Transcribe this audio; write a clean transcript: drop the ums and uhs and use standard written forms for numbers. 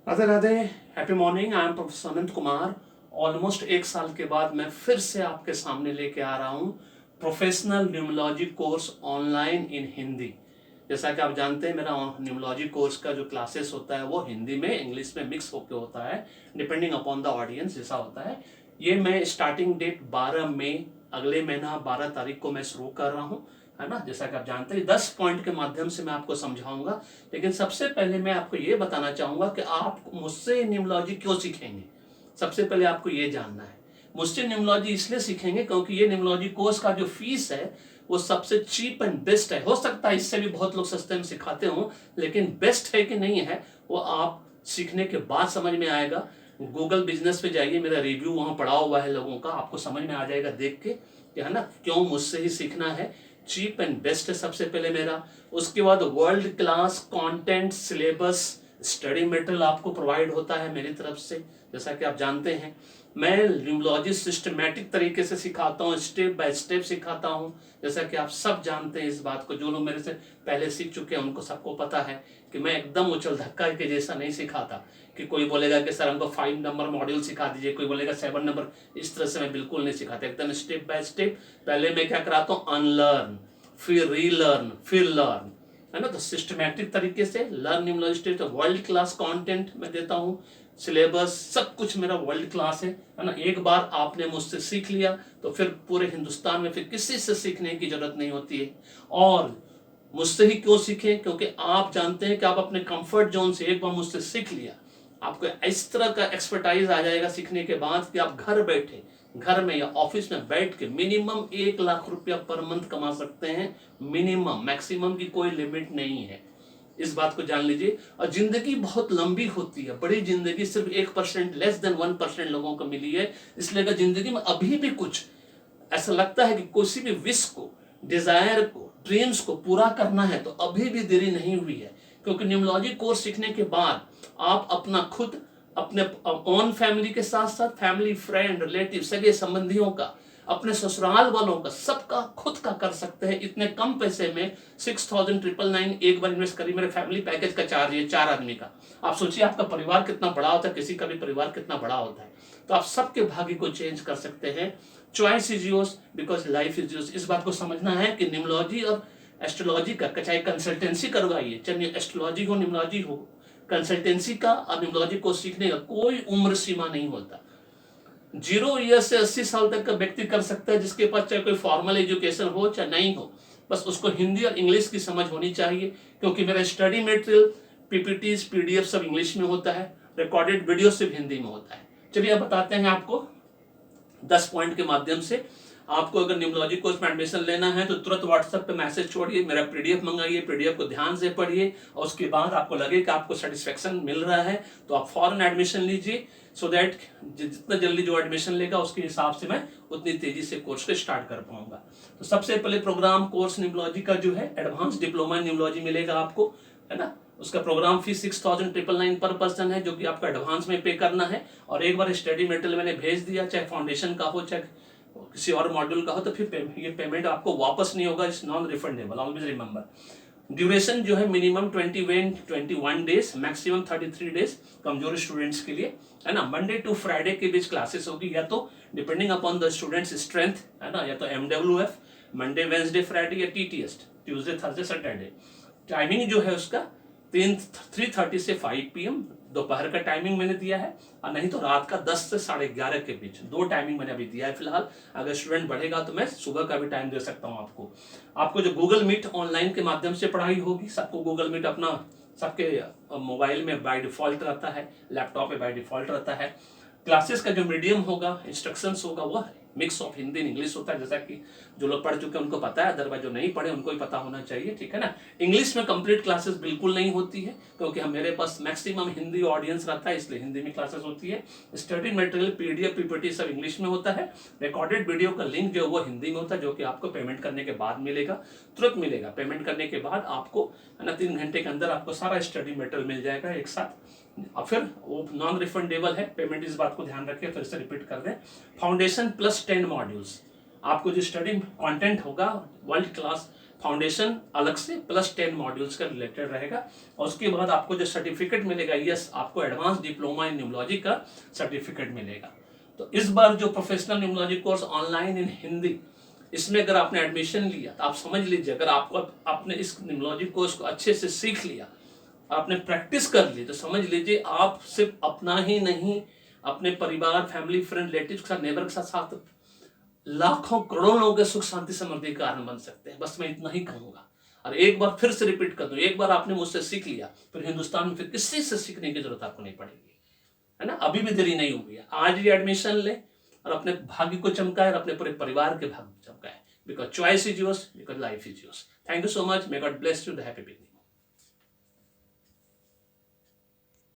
Radhe Radhe, happy morning. I am professor Anant Kumar. Almost एक साल के बाद मैं फिर से आपके सामने लेके आ रहा हूँ professional numerology course online in Hindi. जैसा कि आप जानते हैं, मेरा न्यूमरोलॉजी कोर्स का जो क्लासेस होता है वो हिंदी में इंग्लिश में मिक्स होकर होता है, डिपेंडिंग अपॉन द ऑडियंस जैसा होता है। ये मैं स्टार्टिंग डेट 12 मई अगले महीना 12 तारीख को मैं शुरू कर रहा हूँ, है ना। जैसा कि आप जानते हैं 10 पॉइंट के माध्यम से मैं आपको समझाऊंगा। लेकिन सबसे पहले मैं आपको ये बताना चाहूंगा कि आप मुझसे न्यूमरोलॉजी क्यों सीखेंगे। सबसे पहले आपको ये जानना है, मुझसे न्यूमरोलॉजी इसलिए सीखेंगे क्योंकि ये न्यूमरोलॉजी कोर्स का जो फीस है वो सबसे चीप एंड बेस्ट है। हो सकता है इससे भी बहुत लोग सस्ते में सिखाते हों, लेकिन बेस्ट है कि नहीं है वो आप सीखने के बाद समझ में आएगा। गूगल बिजनेस पे जाइए, मेरा रिव्यू वहां पड़ा हुआ है लोगों का, आपको समझ में आ जाएगा देख के, है ना, क्यों मुझसे ही सीखना है। चीप एंड बेस्ट है सबसे पहले मेरा। उसके बाद world class content, syllabus, study material आपको प्रोवाइड होता है मेरी तरफ से। जैसा कि आप जानते हैं मैं न्यूमरोलॉजी सिस्टमैटिक तरीके से सिखाता हूँ, स्टेप बाय स्टेप सिखाता हूँ। जैसा कि आप सब जानते हैं इस बात को, जो लोग मेरे से पहले सीख चुके हैं उनको सबको पता है कि मैं एकदम उछल धक्का के जैसा नहीं सिखाता कि कोई बोलेगा कि सर हमको 5 नंबर मॉड्यूल सिखा दीजिए, कोई बोलेगा 7 नंबर। इस तरह से मैं बिल्कुल नहीं सिखाता, एकदम स्टेप बाय स्टेप। पहले मैं क्या कराता हूँ, अनलर्न, फिर रीलर्न, फिर लर्न, है ना। तो सिस्टमैटिक तरीके से learn numerology, world class content मैं देता हूँ, सिलेबस सब कुछ मेरा वर्ल्ड क्लास है ना। एक बार आपने मुझसे सीख लिया तो फिर पूरे हिंदुस्तान में फिर किसी से सीखने की जरूरत नहीं होती है। और मुझसे ही क्यों सीखें, क्योंकि आप जानते हैं कि आप अपने कंफर्ट जोन से एक बार मुझसे सीख लिया, आपको इस तरह का एक्सपर्टाइज आ जाएगा सीखने के बाद कि आप घर बैठे, घर में या ऑफिस में बैठ के मिनिमम 1 लाख रुपया पर मंथ कमा सकते हैं। मिनिमम, मैक्सिमम की कोई लिमिट नहीं है, इस बात को जान लीजिए। और जिंदगी बहुत लंबी होती है, बड़ी जिंदगी सिर्फ 1%, लेस देन 1% लोगों को मिली है। इसलिए अगर जिंदगी में अभी भी कुछ ऐसा लगता है कि किसी भी विश को, डिजायर को, ड्रीम्स को पूरा करना है तो अभी भी देरी नहीं हुई है। क्योंकि न्यूमरोलॉजी कोर्स सीखने के बाद आप अपना खुद, अपने ओन फैमिली के साथ साथ फैमिली, फ्रेंड, रिलेटिव, सगे संबंधियों का, अपने ससुराल वालों का, सबका खुद का कर सकते हैं इतने कम पैसे में। 6,999 एक बार इन्वेस्ट करिए। मेरे फैमिली पैकेज का चार्ज है 4 आदमी का। आप सोचिए आपका परिवार कितना बड़ा होता है, किसी का भी परिवार कितना बड़ा होता है। तो आप सबके भाग्य को चेंज कर सकते हैं। Choice is yours because life is yours. इस बात को समझना है कि न्यूमरोलॉजी और एस्ट्रोलॉजी का, चाहे कंसल्टेंसी करवाइए, चाहे एस्ट्रोलॉजी हो, न्यूमरोलॉजी हो, कंसल्टेंसी का और न्यूमरोलॉजी को सीखने का कोई उम्र सीमा नहीं होता। 0 ईयर से 80 साल तक का व्यक्ति कर सकता है, जिसके पास चाहे कोई फॉर्मल एजुकेशन हो चाहे नहीं हो, बस उसको हिंदी और इंग्लिश की समझ होनी चाहिए। क्योंकि मेरा स्टडी मटेरियल, पीपीटीज, पीडीएफ सब इंग्लिश में होता है, रिकॉर्डेड वीडियो सिर्फ हिंदी में होता है। चलिए अब बताते हैं आपको 10 पॉइंट के माध्यम से। आपको अगर न्यूमरोलॉजी कोर्स में एडमिशन लेना है तो तुरंत व्हाट्सएप पे मैसेज छोड़िए, मेरा पीडीएफ मंगाइए, पीडीएफ को ध्यान से पढ़िए और उसके बाद आपको लगे कि आपको सेटिस्फेक्शन मिल रहा है तो आप फॉरन एडमिशन लीजिए, सो दैट जितना जल्दी जो एडमिशन लेगा उसके हिसाब से मैं उतनी तेजी से कोर्स को स्टार्ट कर पाऊंगा। तो सबसे पहले प्रोग्राम कोर्स न्यूमरोलॉजी का जो है एडवांस डिप्लोमा न्यूमरोलॉजी मिलेगा आपको, है ना। उसका प्रोग्राम फीस 6,999 पर पर्सन है, जो कि आपका एडवांस में पे करना है। और एक बार स्टडी मटेरियल मैंने भेज दिया, चाहे फाउंडेशन का हो चाहे किसी और मॉड्यूल का हो, तो फिर ये पेमेंट आपको वापस नहीं होगा, it's non refundable. Always remember, duration जो है मिनिमम 21 डेज, मैक्सिमम 33 डेज कमजोर स्टूडेंट्स के लिए, है ना। मंडे टू फ्राइडे के बीच क्लासेस होगी, या तो depending upon the students strength, है ना, या तो MWF, मंडे वेंसडे फ्राइडे, या TTS, Tuesday Thursday Saturday. Timing जो है उसका 3:30 से 5 PM दोपहर का टाइमिंग मैंने दिया है, और नहीं तो रात का 10 से 11:30 के बीच, 2 टाइमिंग मैंने अभी दिया है फिलहाल। अगर स्टूडेंट बढ़ेगा तो मैं सुबह का भी टाइम दे सकता हूं आपको। आपको जो गूगल मीट ऑनलाइन के माध्यम से पढ़ाई होगी, सबको गूगल मीट अपना सबके मोबाइल में बाय डिफॉल्ट रहता है, लैपटॉप में बाय डिफॉल्ट रहता है। क्लासेस का जो मीडियम होगा, इंस्ट्रक्शंस होगा, वो mix of Hindi and English होता है। जैसा कि जो लोग पढ़ चुके हैं उनको पता है, अदरवाइज जो नहीं पढ़े उनको भी पता होना चाहिए, ठीक है ना। इंग्लिश में कंप्लीट क्लासेस बिल्कुल नहीं होती है, क्योंकि हम मेरे पास मैक्सिमम हिंदी ऑडियंस रहता है, इसलिए हिंदी में क्लासेस होती है। स्टडी मटेरियल, पीडीएफ, पीपीटी सब इंग्लिश में होता है। रिकॉर्डेड वीडियो का लिंक जो वो हिंदी में होता है, जो कि आपको पेमेंट करने के बाद मिलेगा, तुरंत मिलेगा। पेमेंट करने के बाद आपको, है ना, 3 घंटे के अंदर आपको सारा स्टडी मटेरियल मिल जाएगा एक साथ। और फिर वो नॉन रिफंडेबल है पेमेंट, इस बात को ध्यान रखें, फिर से रिपीट कर दें। फाउंडेशन प्लस 10 मॉड्यूल्स, आपको जो स्टडी कंटेंट होगा वर्ल्ड क्लास फाउंडेशन अलग से प्लस 10 मॉड्यूल्स का रिलेटेड रहेगा, और उसके बाद आपको जो सर्टिफिकेट मिलेगा, यस आपको एडवांस डिप्लोमा इन न्यूमोलॉजी का सर्टिफिकेट मिलेगा। तो इस बार जो professional न्यूमोलॉजी course online in Hindi, इसमें अगर आपने एडमिशन लिया तो आप समझ लीजिए, अगर आपको आपने इस न्यूमोलॉजी कोर्स को अच्छे से सीख लिया, आपने प्रैक्टिस कर ली, तो समझ लीजिए आप सिर्फ अपना ही नहीं, अपने परिवार, फैमिली, फ्रेंड, रिलेटिव के साथ, नेबर के साथ लाखों करोड़ों लोगों के सुख शांति समृद्धि का कारण बन सकते हैं। बस मैं इतना ही कहूंगा, और एक बार फिर से रिपीट कर दूं, एक बार आपने मुझसे सीख लिया, फिर हिंदुस्तान में फिर किसी से सीखने की जरूरत आपको नहीं पड़ेगी, है ना। अभी भी देरी नहीं हुई है, आज ही एडमिशन ले और अपने भाग्य को चमकाए और अपने पूरे परिवार के भाग्य को चमकाए, because choice is yours, because life is yours. Thank you so much, may God bless you, the happy beginning.